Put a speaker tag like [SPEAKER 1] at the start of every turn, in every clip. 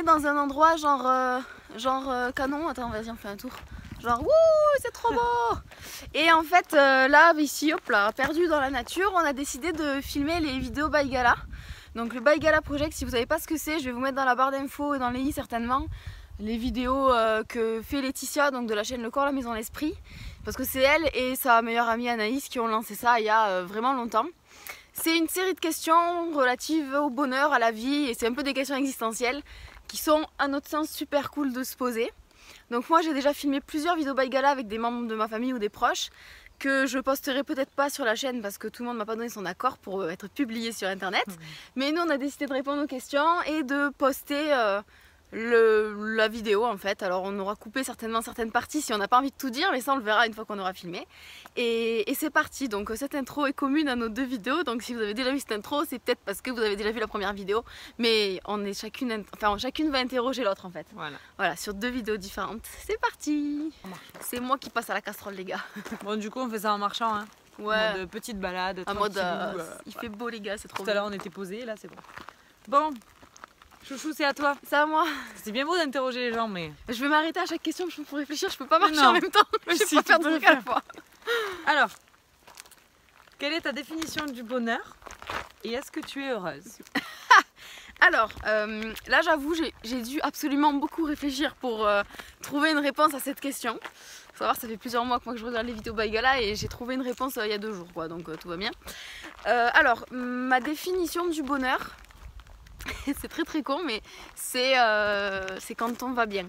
[SPEAKER 1] filmer dans un endroit genre canon. Attends, vas-y, on fait un tour. Genre, wouh, c'est trop beau! Et en fait, là, ici, hop là, perdu dans la nature, on a décidé de filmer les vidéos Baïgala. Donc le Baïgala Project, si vous savez pas ce que c'est, je vais vous mettre dans la barre d'infos et dans les i certainement les vidéos que fait Laetitia, donc de la chaîne Le Corps, la Maison, l'Esprit. Parce que c'est elle et sa meilleure amie Anaïs qui ont lancé ça il y a vraiment longtemps. C'est une série de questions relatives au bonheur, à la vie, et c'est un peu des questions existentielles qui sont à notre sens super cool de se poser. Donc moi j'ai déjà filmé plusieurs vidéos Baïgala avec des membres de ma famille ou des proches que je posterai peut-être pas sur la chaîne parce que tout le monde m'a pas donné son accord pour être publié sur internet. Mais nous on a décidé de répondre aux questions et de poster la vidéo en fait. Alors on aura coupé certainement certaines parties si on n'a pas envie de tout dire, mais ça on le verra une fois qu'on aura filmé. Et c'est parti, donc cette intro est commune à nos deux vidéos, donc si vous avez déjà vu cette intro, c'est peut-être parce que vous avez déjà vu la première vidéo, mais on est chacune va interroger l'autre en fait. Voilà, sur deux vidéos différentes. C'est parti. C'est moi qui passe à la casserole les gars.
[SPEAKER 2] Bon du coup on fait ça en marchant hein.
[SPEAKER 1] Ouais.
[SPEAKER 2] En mode petite balade,
[SPEAKER 1] en mode il fait beau les gars, c'est trop beau.
[SPEAKER 2] Tout à l'heure on était posés, là c'est bon. Bon, Chouchou, c'est à toi.
[SPEAKER 1] C'est à moi.
[SPEAKER 2] C'est bien beau d'interroger les gens, mais...
[SPEAKER 1] Je vais m'arrêter à chaque question pour réfléchir, je peux pas marcher en même temps. Je sais pas faire de trucs à la fois.
[SPEAKER 2] Alors, quelle est ta définition du bonheur et est-ce que tu es heureuse?
[SPEAKER 1] Alors, là j'avoue, j'ai dû absolument beaucoup réfléchir pour trouver une réponse à cette question. Faut savoir, ça fait plusieurs mois que je regarde les vidéos Baïgala et j'ai trouvé une réponse il y a 2 jours, quoi, donc tout va bien. Alors, ma définition du bonheur, c'est très con, mais c'est quand on va bien.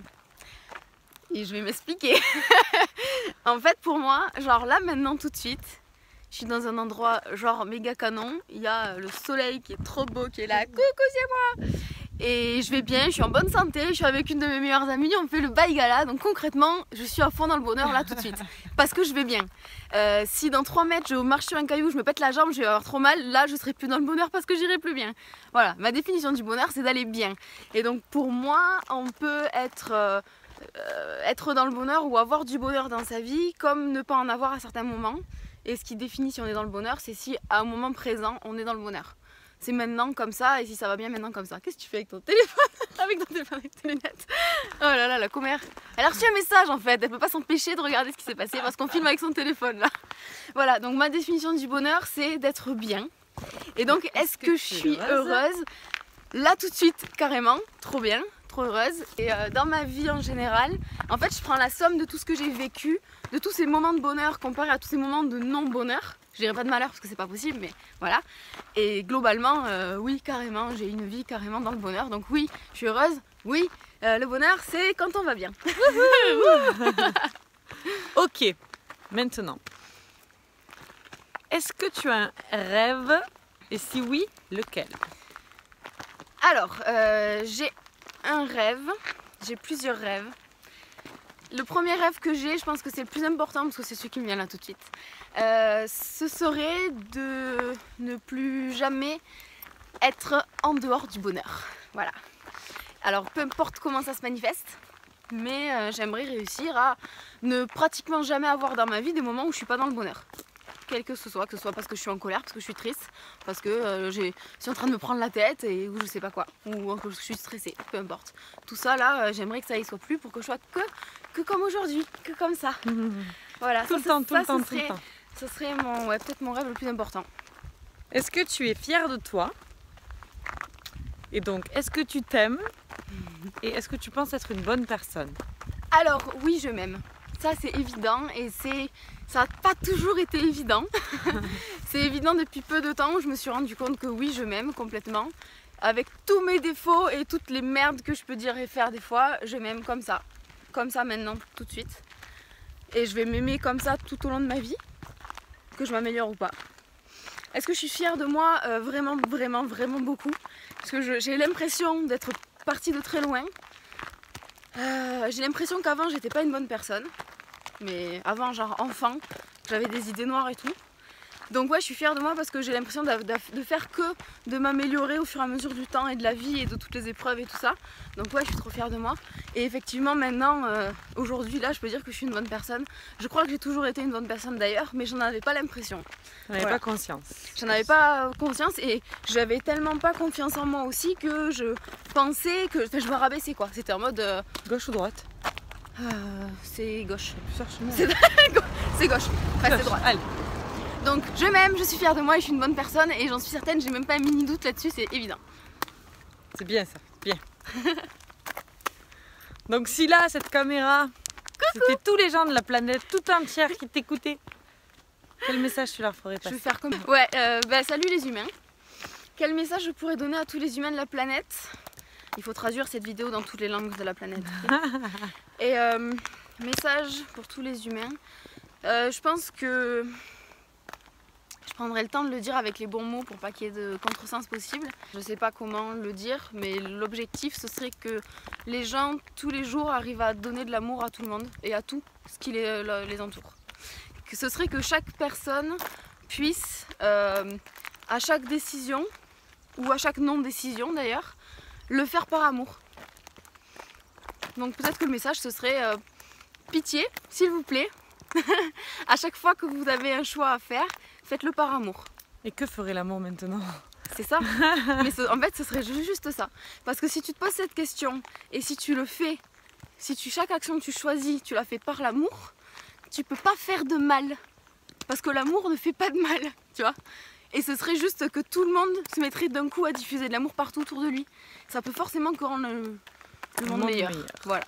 [SPEAKER 1] Et je vais m'expliquer. En fait, pour moi, genre là maintenant tout de suite, je suis dans un endroit genre méga canon, il y a le soleil qui est trop beau, qui est là, coucou c'est moi. Et je vais bien, je suis en bonne santé, je suis avec une de mes meilleures amies, on fait le Baïgala, donc concrètement, je suis à fond dans le bonheur là tout de suite, parce que je vais bien. Si dans 3 mètres je marche sur un caillou, je me pète la jambe, je vais avoir trop mal, là je serai plus dans le bonheur parce que j'irai plus bien. Voilà, ma définition du bonheur c'est d'aller bien. Et donc pour moi, on peut être dans le bonheur ou avoir du bonheur dans sa vie, comme ne pas en avoir à certains moments. Et ce qui définit si on est dans le bonheur, c'est si à un moment présent, on est dans le bonheur. C'est maintenant comme ça, et si ça va bien maintenant comme ça. Qu'est-ce que tu fais avec ton téléphone? Avec tes lunettes. Oh là là, la commère. Elle a reçu un message en fait, elle peut pas s'empêcher de regarder ce qui s'est passé parce qu'on filme avec son téléphone là. Voilà, donc ma définition du bonheur, c'est d'être bien. Et donc, est-ce que je suis heureuse? Là tout de suite, carrément, trop bien, trop heureuse. Et dans ma vie en général, en fait, je prends la somme de tout ce que j'ai vécu, de tous ces moments de bonheur comparé à tous ces moments de non-bonheur. Je dirais pas de malheur parce que c'est pas possible, mais voilà. Et globalement, oui, carrément, j'ai une vie carrément dans le bonheur. Donc oui, je suis heureuse. Oui, le bonheur, c'est quand on va bien.
[SPEAKER 2] Ok, maintenant, est-ce que tu as un rêve? Et si oui, lequel?
[SPEAKER 1] Alors, j'ai un rêve, j'ai plusieurs rêves. Le premier rêve que j'ai, je pense que c'est le plus important parce que c'est celui qui me vient là tout de suite. Ce serait de ne plus jamais être en dehors du bonheur. Voilà. Alors peu importe comment ça se manifeste, mais j'aimerais réussir à ne pratiquement jamais avoir dans ma vie des moments où je suis pas dans le bonheur. Quel que ce soit parce que je suis en colère, parce que je suis triste, parce que je suis en train de me prendre la tête et ou je sais pas quoi, ou que je suis stressée, peu importe. Tout ça là, j'aimerais que ça y soit plus pour que je sois que comme aujourd'hui, que comme ça. Voilà,
[SPEAKER 2] tout le temps.
[SPEAKER 1] Ce serait mon, ouais, peut-être mon rêve le plus important.
[SPEAKER 2] Est-ce que tu es fière de toi? Et donc, est-ce que tu t'aimes? Et est-ce que tu penses être une bonne personne?
[SPEAKER 1] Alors, oui, je m'aime. Ça, c'est évident et ça n'a pas toujours été évident. C'est évident depuis peu de temps où je me suis rendu compte que oui, je m'aime complètement. Avec tous mes défauts et toutes les merdes que je peux dire et faire des fois, je m'aime comme ça. Comme ça maintenant, tout de suite. Et je vais m'aimer comme ça tout au long de ma vie. Que je m'améliore ou pas. Est-ce que je suis fière de moi? Vraiment beaucoup. Parce que j'ai l'impression d'être partie de très loin. J'ai l'impression qu'avant j'étais pas une bonne personne. Mais avant, genre enfant, j'avais des idées noires et tout. Donc ouais, je suis fière de moi parce que j'ai l'impression de faire que de m'améliorer au fur et à mesure du temps et de la vie et de toutes les épreuves et tout ça. Donc ouais, je suis trop fière de moi. Et effectivement maintenant, aujourd'hui là, je peux dire que je suis une bonne personne. Je crois que j'ai toujours été une bonne personne d'ailleurs, mais j'en avais pas l'impression.
[SPEAKER 2] J'en avais pas conscience.
[SPEAKER 1] J'en avais pas conscience et j'avais tellement pas confiance en moi aussi que je pensais que... Enfin, je me rabaissais quoi. C'était en mode...
[SPEAKER 2] Gauche ou droite?
[SPEAKER 1] C'est gauche.
[SPEAKER 2] C'est
[SPEAKER 1] gauche. Enfin, c'est droite.
[SPEAKER 2] Allez.
[SPEAKER 1] Donc je m'aime, je suis fière de moi et je suis une bonne personne et j'en suis certaine, j'ai même pas un mini doute là-dessus, c'est évident.
[SPEAKER 2] C'est bien ça, bien. Donc si là, cette caméra, c'était tous les gens de la planète tout entière qui t'écoutaient, quel message tu leur ferais passer?
[SPEAKER 1] Je vais faire comme... Ouais, salut les humains. Quel message je pourrais donner à tous les humains de la planète? Il faut traduire cette vidéo dans toutes les langues de la planète. Et message pour tous les humains. Je pense que... Je prendrai le temps de le dire avec les bons mots pour pas qu'il y ait de contresens possible. Je sais pas comment le dire, mais l'objectif ce serait que les gens tous les jours arrivent à donner de l'amour à tout le monde et à tout ce qui les entoure. Que ce serait que chaque personne puisse, à chaque décision, ou à chaque non-décision d'ailleurs, le faire par amour. Donc peut-être que le message ce serait pitié, s'il vous plaît, à chaque fois que vous avez un choix à faire, faites-le par amour.
[SPEAKER 2] Et que ferait l'amour maintenant?
[SPEAKER 1] C'est ça. Mais en fait, ce serait juste ça. Parce que si tu te poses cette question et si tu le fais, chaque action que tu choisis, tu la fais par l'amour, tu peux pas faire de mal. Parce que l'amour ne fait pas de mal, tu vois. Et ce serait juste que tout le monde se mettrait d'un coup à diffuser de l'amour partout autour de lui. Ça peut forcément que rendre le monde meilleur. Voilà.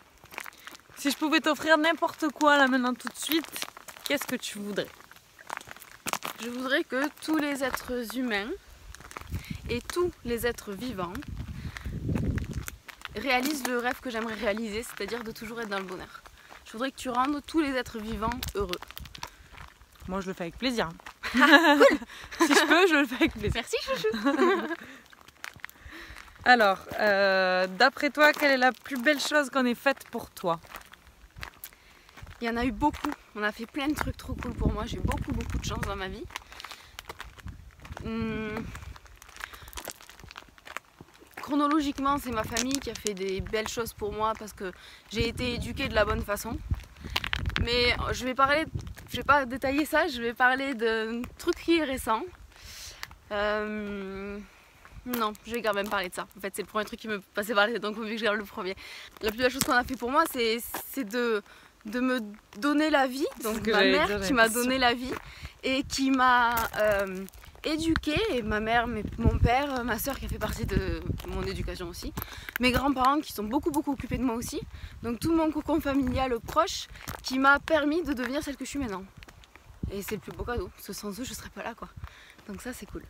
[SPEAKER 2] Si je pouvais t'offrir n'importe quoi là maintenant tout de suite, qu'est-ce que tu voudrais?
[SPEAKER 1] Je voudrais que tous les êtres humains et tous les êtres vivants réalisent le rêve que j'aimerais réaliser, c'est-à-dire de toujours être dans le bonheur. Je voudrais que tu rendes tous les êtres vivants heureux.
[SPEAKER 2] Moi je le fais avec plaisir.
[SPEAKER 1] Ah, cool.
[SPEAKER 2] Si je peux, je le fais avec plaisir.
[SPEAKER 1] Merci chouchou.
[SPEAKER 2] Alors, d'après toi, quelle est la plus belle chose qu'on ait faite pour toi?
[SPEAKER 1] Il y en a eu beaucoup, on a fait plein de trucs trop cool pour moi, j'ai eu beaucoup de chance dans ma vie. Chronologiquement, c'est ma famille qui a fait des belles choses pour moi parce que j'ai été éduquée de la bonne façon. Mais je vais pas détailler ça, je vais parler d'un truc qui est récent. Non, je vais quand même parler de ça. En fait, c'est le premier truc qui me passait par la tête, donc vu que je garde le premier. La plus belle chose qu'on a fait pour moi, c'est de me donner la vie. Donc ma mère qui m'a donné la vie et qui m'a éduquée. Et ma mère, mon père, ma soeur qui a fait partie de mon éducation aussi. Mes grands-parents qui sont beaucoup occupés de moi aussi. Donc tout mon cocon familial proche qui m'a permis de devenir celle que je suis maintenant. Et c'est le plus beau cadeau. Parce que sans eux, je serais pas là quoi. Donc ça, c'est cool.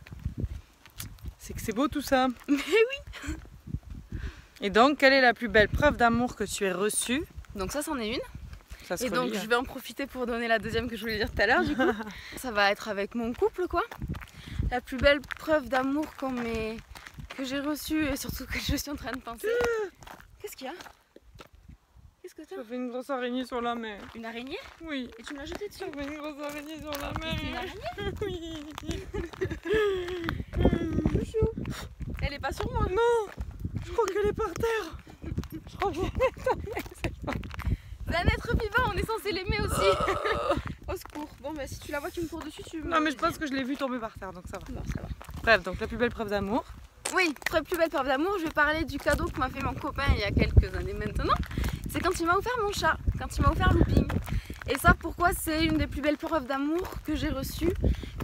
[SPEAKER 2] C'est que c'est beau tout ça.
[SPEAKER 1] Mais oui.
[SPEAKER 2] Et donc, quelle est la plus belle preuve d'amour que tu aies reçue?
[SPEAKER 1] Donc ça, c'en est une.
[SPEAKER 2] Ça se
[SPEAKER 1] et donc
[SPEAKER 2] relie.
[SPEAKER 1] je vais en profiter pour donner la deuxième que je voulais dire tout à l'heure du coup. Ça va être avec mon couple quoi. La plus belle preuve d'amour que j'ai reçue et surtout que je suis en train de penser. Qu'est-ce qu'il y a? Qu'est-ce que t'as?
[SPEAKER 2] Ça fait une grosse araignée sur la mer.
[SPEAKER 1] Une araignée?
[SPEAKER 2] Oui.
[SPEAKER 1] Et tu me l'as jetée dessus?
[SPEAKER 2] Ça fait une grosse araignée sur la mer.
[SPEAKER 1] C'est une araignée?
[SPEAKER 2] Oui.
[SPEAKER 1] Chouchou. Elle est pas sur moi?
[SPEAKER 2] Non. Je crois qu'elle est par terre. Je crois qu'elle est tombée.
[SPEAKER 1] C'est un être vivant, on est censé l'aimer aussi. Au secours. Bon bah si tu la vois qui me court dessus, tu me...
[SPEAKER 2] Non mais je pense que je l'ai vue tomber par terre, donc ça va.
[SPEAKER 1] Bon, ça va.
[SPEAKER 2] Bref, donc la plus belle preuve d'amour.
[SPEAKER 1] Oui, plus belle preuve d'amour, je vais parler du cadeau que m'a fait mon copain il y a quelques années maintenant. C'est quand il m'a offert mon chat, quand il m'a offert Looping. Et ça, pourquoi c'est une des plus belles preuves d'amour que j'ai reçues?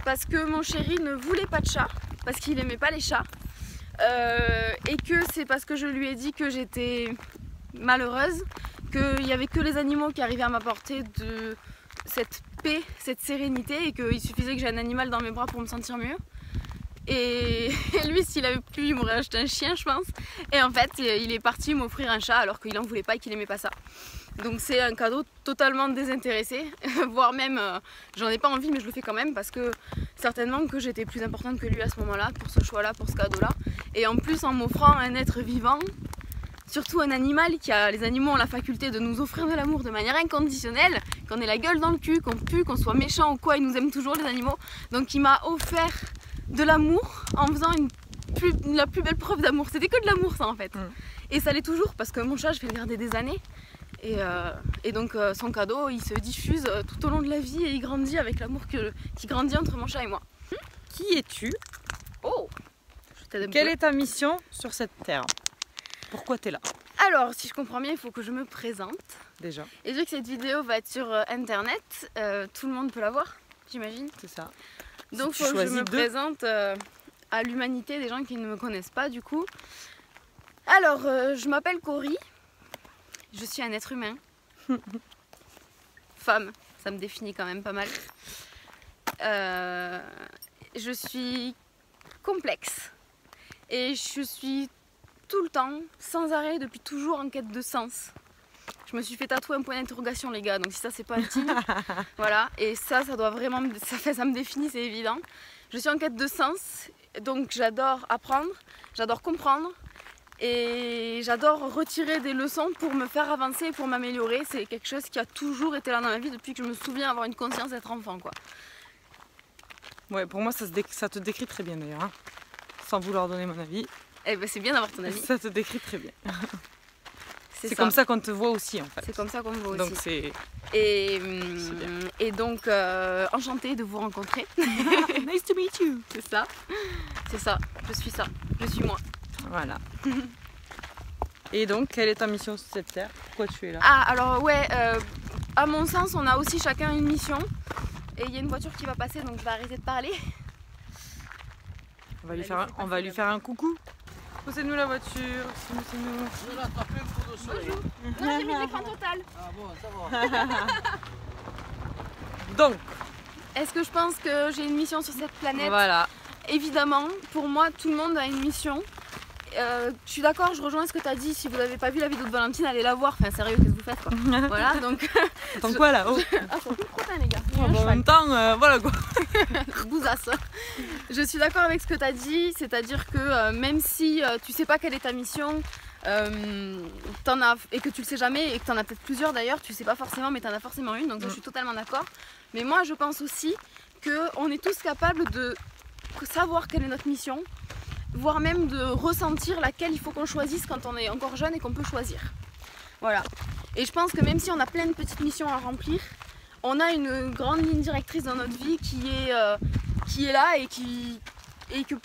[SPEAKER 1] Parce que mon chéri ne voulait pas de chat, parce qu'il aimait pas les chats. Et que c'est parce que je lui ai dit que j'étais malheureuse, qu'il n'y avait que les animaux qui arrivaient à m'apporter de cette paix, cette sérénité, et qu'il suffisait que j'ai un animal dans mes bras pour me sentir mieux. Et lui, s'il avait pu, il m'aurait acheté un chien, je pense. Et en fait, il est parti m'offrir un chat alors qu'il en voulait pas et qu'il aimait pas ça. Donc c'est un cadeau totalement désintéressé, voire même, j'en ai pas envie mais je le fais quand même parce que certainement que j'étais plus importante que lui à ce moment-là, pour ce choix-là, pour ce cadeau-là. Et en plus en m'offrant un être vivant, surtout un animal les animaux ont la faculté de nous offrir de l'amour de manière inconditionnelle, qu'on ait la gueule dans le cul, qu'on pue, qu'on soit méchant ou quoi, ils nous aiment toujours les animaux. Donc il m'a offert de l'amour en faisant la plus belle preuve d'amour. C'était que de l'amour ça en fait. Et ça l'est toujours parce que mon chat je vais le garder des années. Et donc son cadeau il se diffuse tout au long de la vie et il grandit avec l'amour qui grandit entre mon chat et moi.
[SPEAKER 2] Qui es-tu?
[SPEAKER 1] Oh,
[SPEAKER 2] quelle est ta mission sur cette terre? Pourquoi tu es là?
[SPEAKER 1] Alors, si je comprends bien, il faut que je me présente.
[SPEAKER 2] Déjà.
[SPEAKER 1] Et vu que cette vidéo va être sur internet, tout le monde peut la voir, j'imagine.
[SPEAKER 2] C'est ça.
[SPEAKER 1] Donc, il faut que je me présente à l'humanité des gens qui ne me connaissent pas, du coup. Alors, je m'appelle Cory. Je suis un être humain. Femme, ça me définit quand même pas mal. Je suis complexe. Et je suis tout le temps, sans arrêt, depuis toujours en quête de sens. Je me suis fait tatouer un point d'interrogation les gars, donc si ça c'est pas intime, voilà. Et ça doit vraiment, ça me définit, c'est évident. Je suis en quête de sens, donc j'adore apprendre, j'adore comprendre et j'adore retirer des leçons pour me faire avancer et pour m'améliorer. C'est quelque chose qui a toujours été là dans ma vie depuis que je me souviens avoir une conscience d'être enfant, quoi.
[SPEAKER 2] Ouais, pour moi ça te décrit très bien d'ailleurs, hein. Sans vouloir donner mon avis.
[SPEAKER 1] Eh ben c'est bien d'avoir ton avis.
[SPEAKER 2] Ça te décrit très bien. C'est
[SPEAKER 1] ça.
[SPEAKER 2] Comme ça qu'on te voit aussi en fait.
[SPEAKER 1] C'est comme ça qu'on me voit
[SPEAKER 2] donc
[SPEAKER 1] aussi.
[SPEAKER 2] C'est
[SPEAKER 1] et donc enchantée de vous rencontrer.
[SPEAKER 2] Nice to meet you.
[SPEAKER 1] C'est ça. C'est ça. Je suis ça. Je suis moi.
[SPEAKER 2] Voilà. Et donc quelle est ta mission sur cette terre? Pourquoi tu es là?
[SPEAKER 1] Ah alors ouais, à mon sens on a aussi chacun une mission. Et il y a une voiture qui va passer donc je vais arrêter de parler.
[SPEAKER 2] On va lui faire un coucou. Poussez-nous la voiture. Poussez-nous.
[SPEAKER 1] Bonjour. Non, j'ai mis l'écran total.
[SPEAKER 3] Ah bon, ça va.
[SPEAKER 2] Donc,
[SPEAKER 1] est-ce que je pense que j'ai une mission sur cette planète?
[SPEAKER 2] Voilà.
[SPEAKER 1] Évidemment, pour moi, tout le monde a une mission. Je suis d'accord, je rejoins ce que tu as dit. Si vous n'avez pas vu la vidéo de Valentine, allez la voir. Enfin, sérieux, qu'est-ce que vous faites quoi? Voilà, donc.
[SPEAKER 2] Attends quoi là? Oh.
[SPEAKER 1] Ah, c'est un peu trop les gars.
[SPEAKER 2] En même temps, voilà quoi.
[SPEAKER 1] Bousasse. Je suis d'accord avec ce que tu as dit, c'est-à-dire que même si tu sais pas quelle est ta mission, et que tu le sais jamais, et que tu en as peut-être plusieurs d'ailleurs, tu sais pas forcément, mais tu en as forcément une, donc je suis totalement d'accord. Mais moi, je pense aussi qu'on est tous capables de savoir quelle est notre mission, voire même de ressentir laquelle il faut qu'on choisisse quand on est encore jeune et qu'on peut choisir. Voilà. Et je pense que même si on a plein de petites missions à remplir, on a une grande ligne directrice dans notre vie qui est là et que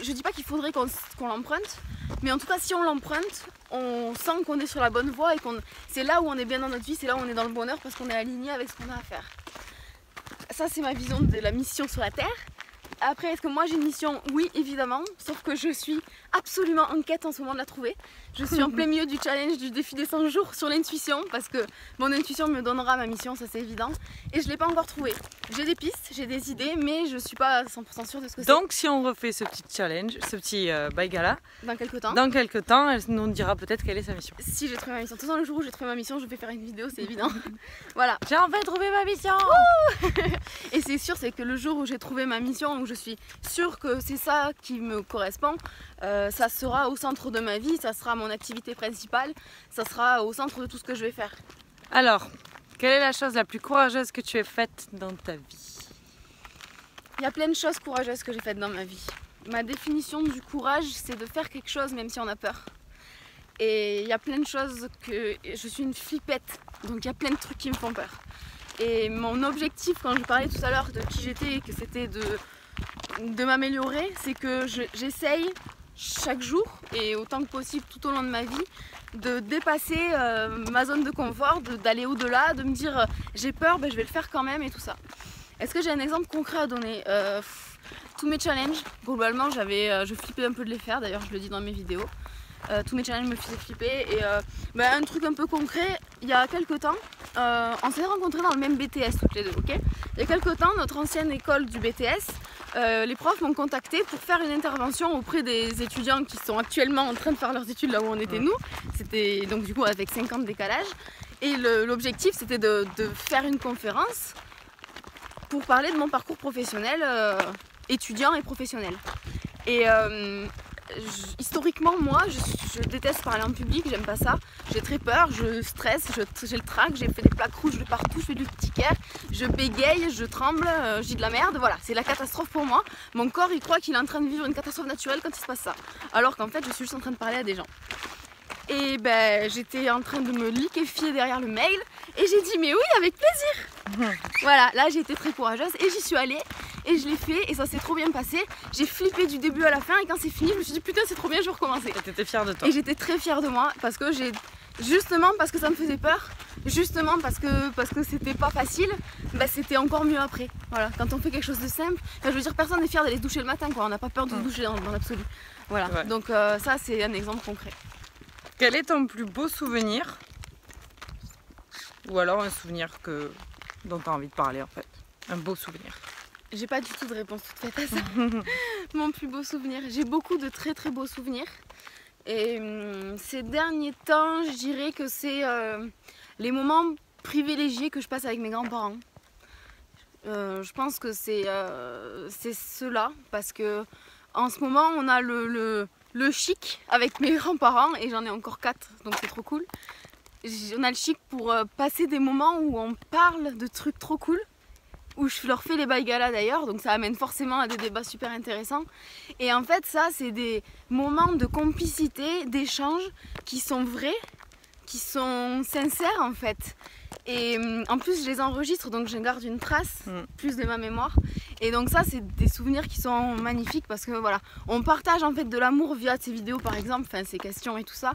[SPEAKER 1] je dis pas qu'il faudrait qu'on l'emprunte, mais en tout cas si on l'emprunte, on sent qu'on est sur la bonne voie et c'est là où on est bien dans notre vie, c'est là où on est dans le bonheur parce qu'on est aligné avec ce qu'on a à faire. Ça c'est ma vision de la mission sur la Terre. Après, est-ce que moi j'ai une mission? Oui, évidemment, sauf que je suis absolument en quête en ce moment de la trouver. Je suis en plein milieu du challenge du défi des 100 jours sur l'intuition parce que mon intuition me donnera ma mission, ça c'est évident. Et je ne l'ai pas encore trouvée. J'ai des pistes, j'ai des idées, mais je ne suis pas 100% sûre de ce que c'est.
[SPEAKER 2] Donc si on refait ce petit challenge, ce petit baïgala,
[SPEAKER 1] dans quelques temps,
[SPEAKER 2] elle nous dira peut-être quelle est sa mission.
[SPEAKER 1] Si j'ai trouvé ma mission. De toute façon, le jour où j'ai trouvé ma mission, je vais faire une vidéo, c'est évident. Voilà.
[SPEAKER 2] J'ai enfin trouvé ma mission.
[SPEAKER 1] Et c'est sûr, c'est que le jour où j'ai trouvé ma mission, où je suis sûre que c'est ça qui me correspond, ça sera au centre de ma vie, ça sera mon activité principale, ça sera au centre de tout ce que je vais faire.
[SPEAKER 2] Alors, quelle est la chose la plus courageuse que tu aies faite dans ta vie?
[SPEAKER 1] Il y a plein de choses courageuses que j'ai faites dans ma vie. Ma définition du courage, c'est de faire quelque chose même si on a peur. Et il y a plein de choses que... Je suis une flippette, donc il y a plein de trucs qui me font peur. Et mon objectif, quand je parlais tout à l'heure de qui j'étais, que c'était de m'améliorer, c'est que j'essaye chaque jour et autant que possible tout au long de ma vie de dépasser ma zone de confort, d'aller au-delà, de me dire j'ai peur, ben, je vais le faire quand même et tout ça. Est-ce que j'ai un exemple concret à donner? Tous mes challenges, globalement je flippais un peu de les faire, d'ailleurs je le dis dans mes vidéos. Tous mes challenges me faisaient flipper et un truc un peu concret, il y a quelques temps, on s'est rencontrés dans le même BTS toutes les deux, ok? Il y a quelques temps, notre ancienne école du BTS, les profs m'ont contacté pour faire une intervention auprès des étudiants qui sont actuellement en train de faire leurs études là où on était nous. C'était donc du coup avec 5 ans de décalage. Et l'objectif c'était de faire une conférence pour parler de mon parcours professionnel, étudiant et professionnel. Et historiquement, moi, je déteste parler en public, j'aime pas ça. J'ai très peur, je stresse, j'ai le trac, j'ai fait des plaques rouges de partout, je fais du ticket, je bégaye, je tremble, je dis de la merde, voilà, c'est la catastrophe pour moi. Mon corps, il croit qu'il est en train de vivre une catastrophe naturelle quand il se passe ça. Alors qu'en fait, je suis juste en train de parler à des gens. Et ben, j'étais en train de me liquéfier derrière le mail et j'ai dit mais oui, avec plaisir. Voilà, là j'ai été très courageuse et j'y suis allée et je l'ai fait et ça s'est trop bien passé. J'ai flippé du début à la fin et quand c'est fini, je me suis dit putain c'est trop bien, je vais recommencer.
[SPEAKER 2] Et t'étais fière de toi.
[SPEAKER 1] Et j'étais très fière de moi parce que justement parce que ça me faisait peur, justement parce que c'était pas facile, bah c'était encore mieux après. Voilà, quand on fait quelque chose de simple, je veux dire personne n'est fier d'aller se doucher le matin quoi, on n'a pas peur de se doucher dans l'absolu. Voilà,
[SPEAKER 2] Ouais.
[SPEAKER 1] donc ça c'est un exemple concret.
[SPEAKER 2] Quel est ton plus beau souvenir? Ou alors un souvenir dont tu as envie de parler en fait. Un beau souvenir.
[SPEAKER 1] J'ai pas du tout de réponse toute faite à ça. Mon plus beau souvenir. J'ai beaucoup de très très beaux souvenirs. Et ces derniers temps, je dirais que c'est les moments privilégiés que je passe avec mes grands-parents. Je pense que c'est cela parce que en ce moment on a le chic avec mes grands-parents et j'en ai encore 4 donc c'est trop cool. On a le chic pour passer des moments où on parle de trucs trop cool, où je leur fais les baïgalas d'ailleurs, donc ça amène forcément à des débats super intéressants. Et en fait ça c'est des moments de complicité, d'échange qui sont vrais, qui sont sincères en fait. Et en plus je les enregistre donc je garde une trace plus de ma mémoire. Et donc ça c'est des souvenirs qui sont magnifiques parce que voilà, on partage en fait de l'amour via ces vidéos par exemple, enfin ces questions et tout ça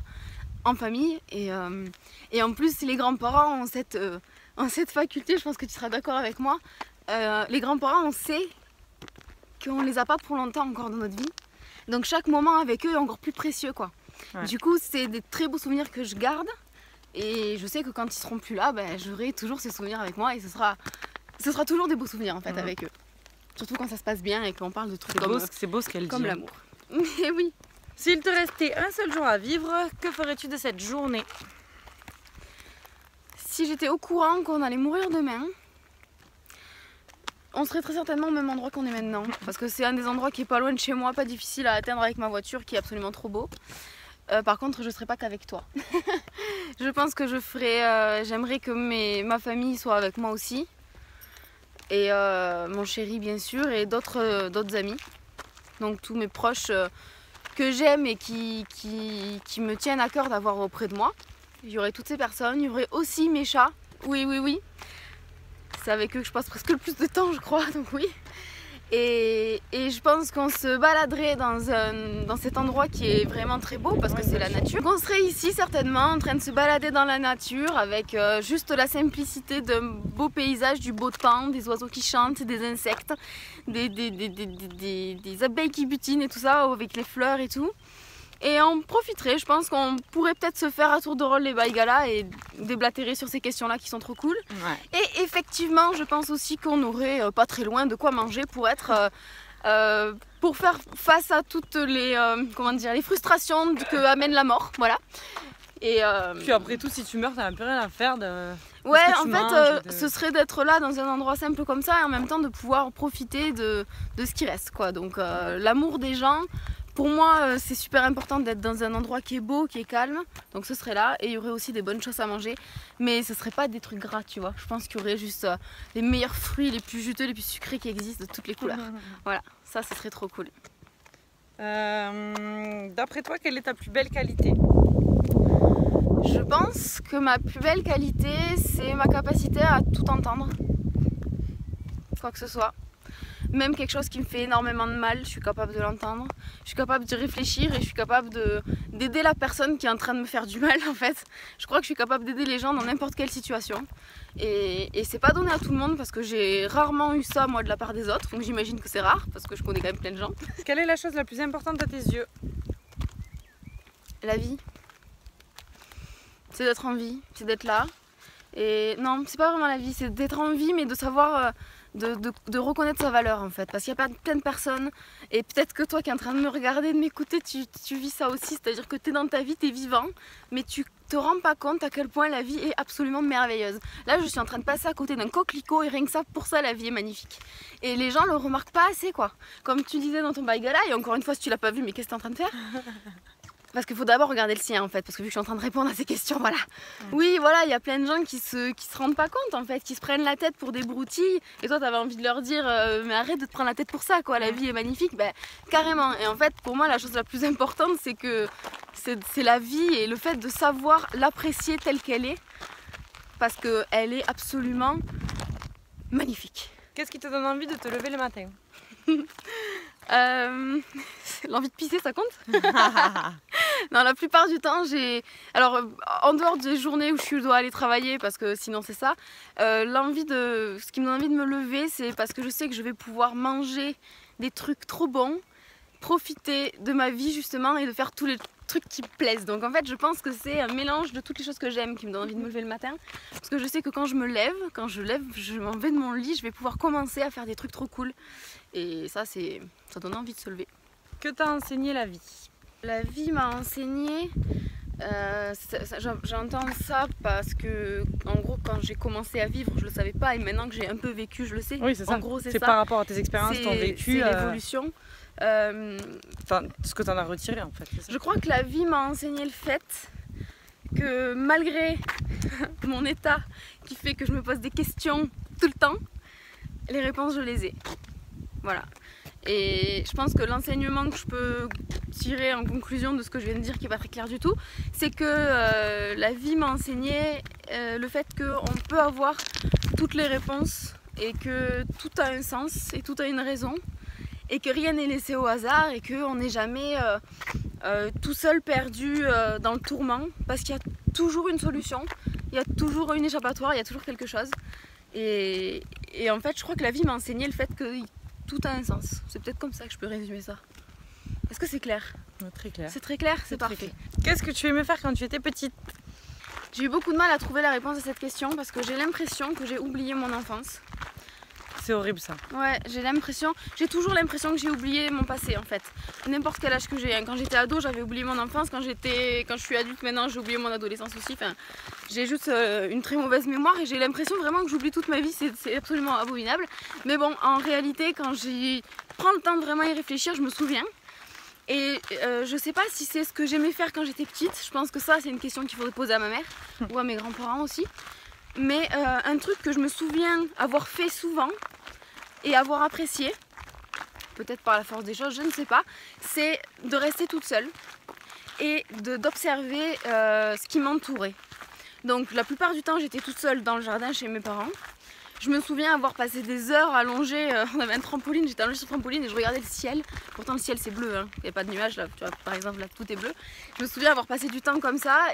[SPEAKER 1] en famille. Et en plus les grands-parents ont cette faculté, je pense que tu seras d'accord avec moi, les grands-parents on sait qu'on les a pas pour longtemps encore dans notre vie. Donc chaque moment avec eux est encore plus précieux quoi. Ouais. Du coup c'est des très beaux souvenirs que je garde. Et je sais que quand ils seront plus là, ben, j'aurai toujours ces souvenirs avec moi et ce sera toujours des beaux souvenirs en fait avec eux. Surtout quand ça se passe bien et qu'on parle de trucs
[SPEAKER 2] c'est beau ce qu'elle dit.
[SPEAKER 1] Comme l'amour. Mais oui.
[SPEAKER 2] S'il te restait un seul jour à vivre, que ferais-tu de cette journée?
[SPEAKER 1] Si j'étais au courant qu'on allait mourir demain, on serait très certainement au même endroit qu'on est maintenant. Parce que c'est un des endroits qui est pas loin de chez moi, pas difficile à atteindre avec ma voiture, qui est absolument trop beau. Par contre, je ne serai pas qu'avec toi. Je pense que j'aimerais que ma famille soit avec moi aussi. Et mon chéri, bien sûr, et d'autres amis. Donc tous mes proches que j'aime et qui me tiennent à cœur d'avoir auprès de moi. Il y aurait toutes ces personnes. Il y aurait aussi mes chats. Oui. C'est avec eux que je passe presque le plus de temps, je crois. Donc oui. Et je pense qu'on se baladerait dans cet endroit qui est vraiment très beau parce que c'est la nature. On serait ici certainement en train de se balader dans la nature avec juste la simplicité d'un beau paysage, du beau temps, des oiseaux qui chantent, des insectes, des abeilles qui butinent et tout ça avec les fleurs et tout. Et on profiterait, je pense qu'on pourrait peut-être se faire à tour de rôle les baïgalas et déblatérer sur ces questions-là qui sont trop cool. Ouais. Et effectivement, je pense aussi qu'on aurait pas très loin de quoi manger pour faire face à toutes les frustrations que amène la mort, voilà. Et
[SPEAKER 2] puis après tout, si tu meurs, t'as plus rien à faire de...
[SPEAKER 1] Ouais, en fait, ce serait d'être là dans un endroit simple comme ça et en même temps de pouvoir profiter de ce qui reste, quoi. Donc l'amour des gens. Pour moi, c'est super important d'être dans un endroit qui est beau, qui est calme. Donc ce serait là. Et il y aurait aussi des bonnes choses à manger. Mais ce ne serait pas des trucs gras, tu vois. Je pense qu'il y aurait juste les meilleurs fruits, les plus juteux, les plus sucrés qui existent de toutes les couleurs. Voilà, ça, ce serait trop cool.
[SPEAKER 2] D'après toi, quelle est ta plus belle qualité?
[SPEAKER 1] Je pense que ma plus belle qualité, c'est ma capacité à tout entendre. Quoi que ce soit. Même quelque chose qui me fait énormément de mal, je suis capable de l'entendre. Je suis capable de réfléchir et je suis capable d'aider la personne qui est en train de me faire du mal en fait. Je crois que je suis capable d'aider les gens dans n'importe quelle situation. Et c'est pas donné à tout le monde parce que j'ai rarement eu ça moi de la part des autres. Donc j'imagine que c'est rare parce que je connais quand même plein de gens.
[SPEAKER 2] Quelle est la chose la plus importante à tes yeux?
[SPEAKER 1] La vie. C'est d'être en vie, c'est d'être là. Et non, c'est pas vraiment la vie, c'est d'être en vie mais de savoir... De reconnaître sa valeur en fait, parce qu'il y a plein de personnes et peut-être que toi qui es en train de me regarder, de m'écouter, tu vis ça aussi, c'est-à-dire que tu es dans ta vie, tu es vivant, mais tu te rends pas compte à quel point la vie est absolument merveilleuse. Là, je suis en train de passer à côté d'un coquelicot et rien que ça, pour ça, la vie est magnifique. Et les gens le remarquent pas assez, quoi. Comme tu disais dans ton baïgala, et encore une fois, si tu l'as pas vu, mais qu'est-ce que tu es en train de faire? Parce qu'il faut d'abord regarder le sien en fait, parce que vu que je suis en train de répondre à ces questions, voilà. Oui, voilà, il y a plein de gens qui se rendent pas compte en fait, qui se prennent la tête pour des broutilles. Et toi, t'avais envie de leur dire, mais arrête de te prendre la tête pour ça, quoi. La vie est magnifique, ben carrément. Et en fait, pour moi, la chose la plus importante, c'est que c'est la vie et le fait de savoir l'apprécier telle qu'elle est, parce qu'elle est absolument magnifique.
[SPEAKER 2] Qu'est-ce qui te donne envie de te lever le matin?
[SPEAKER 1] L'envie de pisser, ça compte? Non, la plupart du temps, alors en dehors des journées où je dois aller travailler, parce que sinon c'est ça, ce qui me donne envie de me lever, c'est parce que je sais que je vais pouvoir manger des trucs trop bons, profiter de ma vie justement et de faire tous les trucs qui me plaisent. Donc en fait, je pense que c'est un mélange de toutes les choses que j'aime qui me donne envie de me lever le matin, parce que je sais que quand je m'en vais de mon lit, je vais pouvoir commencer à faire des trucs trop cool. Et ça donne envie de se lever.
[SPEAKER 2] Que t'a enseigné la vie?
[SPEAKER 1] La vie m'a enseigné, j'entends ça parce que en gros quand j'ai commencé à vivre je le savais pas et maintenant que j'ai un peu vécu je le sais.
[SPEAKER 2] Oui, c'est ça.
[SPEAKER 1] En gros, c'est
[SPEAKER 2] par rapport à tes expériences, ton vécu.
[SPEAKER 1] C'est l'évolution.
[SPEAKER 2] Enfin, ce que t'en as retiré en fait.
[SPEAKER 1] Je crois que la vie m'a enseigné le fait que malgré mon état qui fait que je me pose des questions tout le temps, les réponses je les ai. Voilà. Et je pense que l'enseignement que je peux tirer en conclusion de ce que je viens de dire qui n'est pas très clair du tout, c'est que la vie m'a enseigné le fait qu'on peut avoir toutes les réponses et que tout a un sens et tout a une raison et que rien n'est laissé au hasard et qu'on n'est jamais tout seul perdu dans le tourment parce qu'il y a toujours une solution, il y a toujours une échappatoire, il y a toujours quelque chose. Et en fait, je crois que la vie m'a enseigné le fait que tout a un sens. C'est peut-être comme ça que je peux résumer ça. Est-ce que c'est clair?
[SPEAKER 2] Très clair.
[SPEAKER 1] C'est très clair, c'est parfait.
[SPEAKER 2] Qu'est-ce que tu aimais faire quand tu étais petite?
[SPEAKER 1] J'ai eu beaucoup de mal à trouver la réponse à cette question parce que j'ai l'impression que j'ai oublié mon enfance.
[SPEAKER 2] C'est horrible ça.
[SPEAKER 1] Ouais, j'ai toujours l'impression que j'ai oublié mon passé en fait. N'importe quel âge que j'ai. Quand j'étais ado, j'avais oublié mon enfance. Quand je suis adulte maintenant, j'ai oublié mon adolescence aussi. Enfin, j'ai juste une très mauvaise mémoire et j'ai l'impression vraiment que j'oublie toute ma vie. C'est absolument abominable. Mais bon, en réalité, quand je prends le temps de vraiment y réfléchir, je me souviens. Et je sais pas si c'est ce que j'aimais faire quand j'étais petite. Je pense que ça, c'est une question qu'il faudrait poser à ma mère ou à mes grands-parents aussi. Mais un truc que je me souviens avoir fait souvent et avoir apprécié, peut-être par la force des choses, je ne sais pas, c'est de rester toute seule et d'observer ce qui m'entourait. Donc la plupart du temps, j'étais toute seule dans le jardin chez mes parents. Je me souviens avoir passé des heures allongée, on avait un trampoline, j'étais allongée sur le trampoline et je regardais le ciel. Pourtant le ciel c'est bleu, hein. Il n'y a pas de nuages là, tu vois, par exemple là tout est bleu. Je me souviens avoir passé du temps comme ça,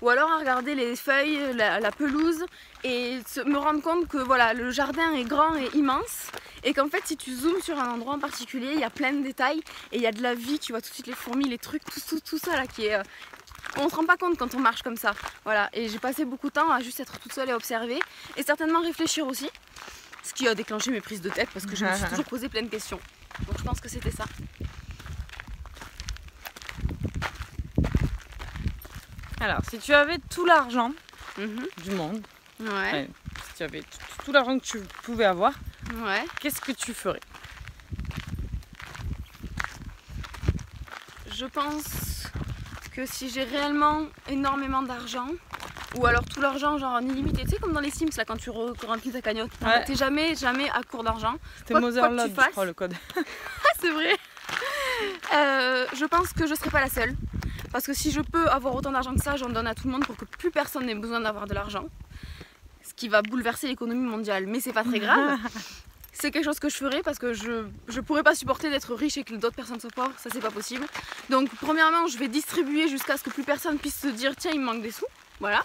[SPEAKER 1] ou alors à regarder les feuilles, la pelouse et me rendre compte que voilà, le jardin est grand et immense et qu'en fait si tu zoomes sur un endroit en particulier, il y a plein de détails et il y a de la vie, tu vois tout de suite les fourmis, les trucs, tout ça là qui est... On se rend pas compte quand on marche comme ça, voilà. Et j'ai passé beaucoup de temps à juste être toute seule et observer, et certainement réfléchir aussi, ce qui a déclenché mes prises de tête parce que je me suis toujours posé plein de questions. Donc je pense que c'était ça.
[SPEAKER 2] Alors, si tu avais tout l'argent du monde,
[SPEAKER 1] Ouais.
[SPEAKER 2] si tu avais tout l'argent que tu pouvais avoir,
[SPEAKER 1] Ouais.
[SPEAKER 2] qu'est-ce que tu ferais?
[SPEAKER 1] Je pense que si j'ai réellement énormément d'argent, ou alors tout l'argent genre illimité, tu sais comme dans les Sims là quand tu remplis ta cagnotte,
[SPEAKER 2] Ouais.
[SPEAKER 1] t'es jamais à court d'argent.
[SPEAKER 2] C'était
[SPEAKER 1] Quoi que
[SPEAKER 2] Motherlode,
[SPEAKER 1] tu
[SPEAKER 2] je crois, le code.
[SPEAKER 1] Ah c'est vrai. Je pense que je serai pas la seule. Parce que si je peux avoir autant d'argent que ça, j'en donne à tout le monde pour que plus personne n'ait besoin d'avoir de l'argent. Ce qui va bouleverser l'économie mondiale, mais c'est pas très grave. C'est quelque chose que je ferais parce que je pourrais pas supporter d'être riche et que d'autres personnes soient pauvres, ça c'est pas possible. Donc premièrement je vais distribuer jusqu'à ce que plus personne puisse se dire tiens il me manque des sous, voilà.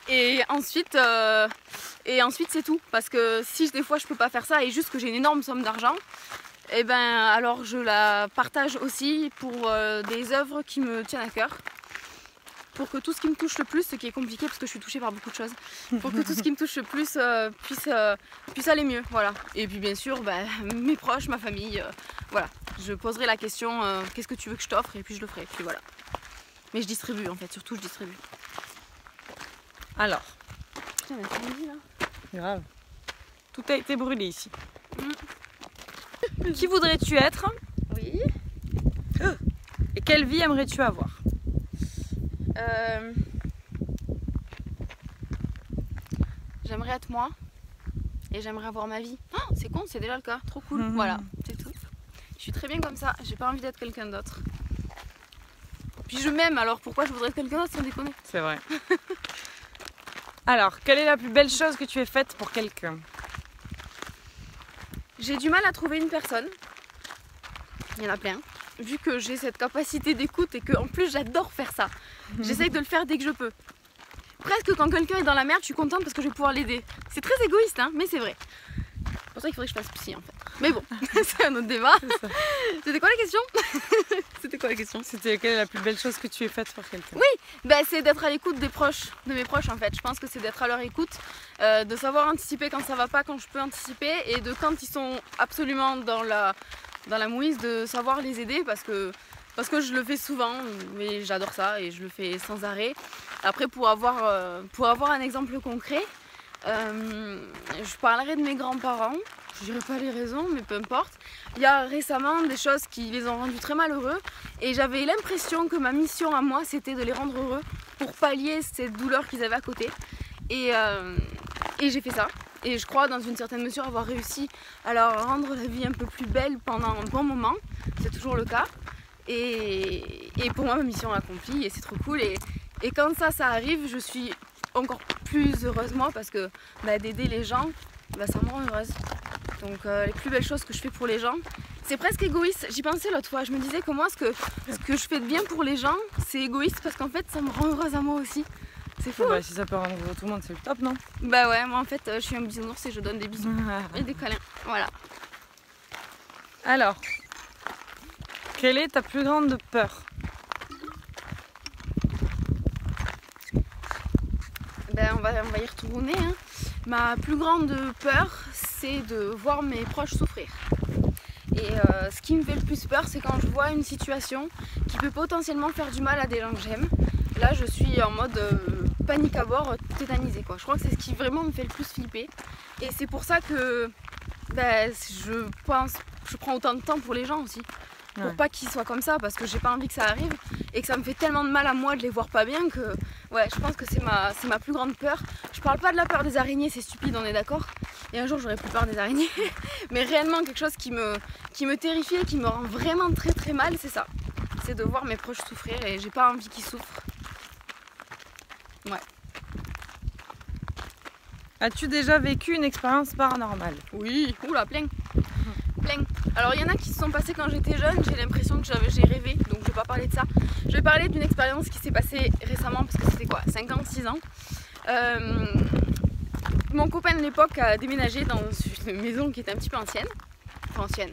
[SPEAKER 1] Et ensuite c'est tout, parce que si des fois je peux pas faire ça et juste que j'ai une énorme somme d'argent, et ben alors je la partage aussi pour des œuvres qui me tiennent à cœur. Pour que tout ce qui me touche le plus, ce qui est compliqué parce que je suis touchée par beaucoup de choses, pour que tout ce qui me touche le plus puisse aller mieux, voilà. Et puis bien sûr, mes proches, ma famille, voilà. Je poserai la question, qu'est-ce que tu veux que je t'offre, et puis je le ferai, et puis voilà. Mais je distribue en fait, surtout je distribue.
[SPEAKER 2] Alors,
[SPEAKER 1] Putain, mais c'est midi, là.
[SPEAKER 2] grave. Tout a été brûlé ici. Qui voudrais-tu être
[SPEAKER 1] Oui.
[SPEAKER 2] et quelle vie aimerais-tu avoir?
[SPEAKER 1] J'aimerais être moi et j'aimerais avoir ma vie. Oh, c'est con, c'est déjà le cas. Trop cool.
[SPEAKER 2] Mhm.
[SPEAKER 1] Voilà, c'est tout. Je suis très bien comme ça. J'ai pas envie d'être quelqu'un d'autre. Puis je m'aime, alors pourquoi je voudrais être quelqu'un d'autre sans déconner?
[SPEAKER 2] C'est vrai. Alors, quelle est la plus belle chose que tu aies faite pour quelqu'un?
[SPEAKER 1] J'ai du mal à trouver une personne. Il y en a plein. Vu que j'ai cette capacité d'écoute et que en plus j'adore faire ça. J'essaye de le faire dès que je peux. Presque quand quelqu'un est dans la merde, je suis contente parce que je vais pouvoir l'aider. C'est très égoïste, hein, mais c'est vrai. C'est pour ça qu'il faudrait que je fasse psy en fait. Mais bon, c'est un autre débat. C'était quoi la question? C'était quoi la question?
[SPEAKER 2] C'était quelle est la plus belle chose que tu aies faite pour quelqu'un?
[SPEAKER 1] Ben, c'est d'être à l'écoute des proches, de mes proches en fait. Je pense que c'est d'être à leur écoute, de savoir anticiper quand ça va pas, quand je peux anticiper, et de quand ils sont absolument dans la mouise, de savoir les aider parce que je le fais souvent, mais j'adore ça et je le fais sans arrêt. Après, pour avoir un exemple concret, je parlerai de mes grands-parents. Je dirais pas les raisons, mais peu importe. Il y a récemment des choses qui les ont rendus très malheureux et j'avais l'impression que ma mission à moi c'était de les rendre heureux pour pallier cette douleur qu'ils avaient à côté. Et j'ai fait ça. Et je crois dans une certaine mesure avoir réussi à leur rendre la vie un peu plus belle pendant un bon moment. C'est toujours le cas. Et pour moi ma mission est accomplie et c'est trop cool. Et quand ça arrive, je suis encore plus heureuse moi parce que d'aider les gens, ça me rend heureuse. Donc les plus belles choses que je fais pour les gens, c'est presque égoïste. J'y pensais l'autre fois, je me disais que moi ce que je fais de bien pour les gens, c'est égoïste parce qu'en fait ça me rend heureuse à moi aussi. C'est fou.
[SPEAKER 2] Si ça peut rendre heureux tout le monde, c'est le top, non?
[SPEAKER 1] Bah ouais, moi en fait je suis un bisounours et je donne des bisous et des câlins. Voilà.
[SPEAKER 2] Alors, quelle est ta plus grande peur?
[SPEAKER 1] Ben on va y retourner. Hein. Ma plus grande peur, c'est de voir mes proches souffrir. Et ce qui me fait le plus peur, c'est quand je vois une situation qui peut potentiellement faire du mal à des gens que j'aime. Là, je suis en mode panique à bord, tétanisée quoi. Je crois que c'est ce qui vraiment me fait le plus flipper. Et c'est pour ça que je prends autant de temps pour les gens aussi. Pour pas qu'ils soient comme ça, parce que j'ai pas envie que ça arrive et que ça me fait tellement de mal à moi de les voir pas bien que je pense que c'est ma plus grande peur. Je parle pas de la peur des araignées, c'est stupide, on est d'accord. Et un jour j'aurai plus peur des araignées. Mais réellement quelque chose qui me terrifie et qui me rend vraiment très très mal, c'est ça. C'est de voir mes proches souffrir et j'ai pas envie qu'ils souffrent. Ouais.
[SPEAKER 2] As-tu déjà vécu une expérience paranormale?
[SPEAKER 1] Oui, oula, plein. Alors il y en a qui se sont passés quand j'étais jeune, j'ai l'impression que j'ai rêvé, donc je vais pas parler de ça. Je vais parler d'une expérience qui s'est passée récemment, parce que c'était quoi, 5 ans, 6 ans. Mon copain de l'époque a déménagé dans une maison qui était un petit peu ancienne. Enfin ancienne,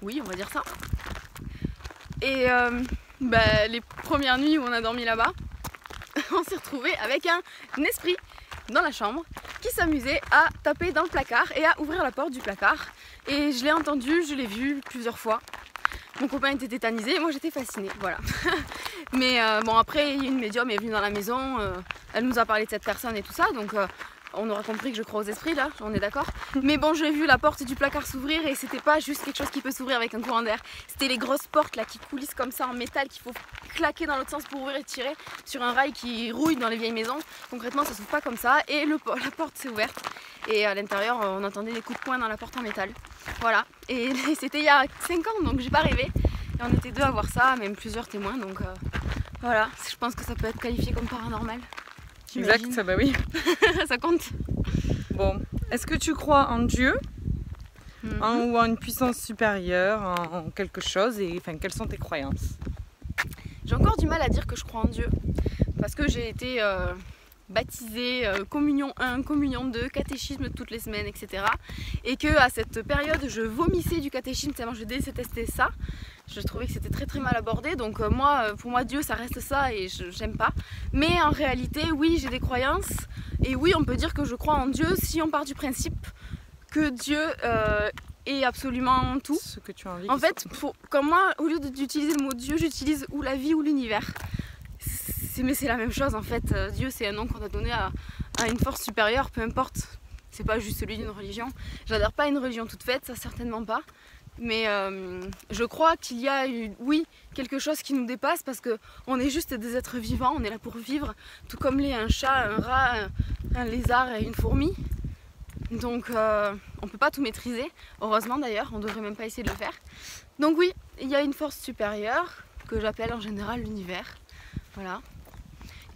[SPEAKER 1] oui on va dire ça. Et les premières nuits où on a dormi là-bas, on s'est retrouvé avec un esprit dans la chambre qui s'amusait à taper dans le placard et à ouvrir la porte du placard. Et je l'ai entendu, je l'ai vu plusieurs fois. Mon copain était tétanisé, moi j'étais fascinée, voilà. Mais bon après une médium est venue dans la maison, elle nous a parlé de cette personne et tout ça, donc on aura compris que je crois aux esprits là, on est d'accord. Mais bon, j'ai vu la porte du placard s'ouvrir et c'était pas juste quelque chose qui peut s'ouvrir avec un courant d'air. C'était les grosses portes là qui coulissent comme ça en métal qu'il faut claquer dans l'autre sens pour ouvrir et tirer sur un rail qui rouille dans les vieilles maisons. Concrètement ça s'ouvre pas comme ça et la porte s'est ouverte et à l'intérieur on entendait des coups de poing dans la porte en métal. Voilà, et c'était il y a 5 ans donc j'ai pas rêvé. Et on était deux à voir ça, même plusieurs témoins, donc voilà, je pense que ça peut être qualifié comme paranormal.
[SPEAKER 2] Exact, ça bah oui.
[SPEAKER 1] Ça compte.
[SPEAKER 2] Bon, est-ce que tu crois en Dieu ou en une puissance supérieure, en quelque chose, et enfin, quelles sont tes croyances?
[SPEAKER 1] J'ai encore du mal à dire que je crois en Dieu, parce que j'ai été baptisée communion 1, communion 2, catéchisme toutes les semaines, etc. Et que à cette période, je vomissais du catéchisme, tellement je détestais ça. Je trouvais que c'était très très mal abordé, donc pour moi Dieu ça reste ça et j'aime pas. Mais en réalité oui j'ai des croyances et oui on peut dire que je crois en Dieu si on part du principe que Dieu est absolument tout.
[SPEAKER 2] Ce que tu as envie.
[SPEAKER 1] En fait comme moi au lieu d'utiliser le mot Dieu j'utilise ou la vie ou l'univers. mais c'est la même chose en fait. Dieu, c'est un nom qu'on a donné à une force supérieure, peu importe. C'est pas juste celui d'une religion. J'adhère pas à une religion toute faite, ça certainement pas. Mais je crois qu'il y a, oui, quelque chose qui nous dépasse parce qu'on est juste des êtres vivants, on est là pour vivre, tout comme un chat, un rat, un lézard et une fourmi. Donc on peut pas tout maîtriser, heureusement d'ailleurs, on devrait même pas essayer de le faire. Donc oui, il y a une force supérieure que j'appelle en général l'univers, voilà,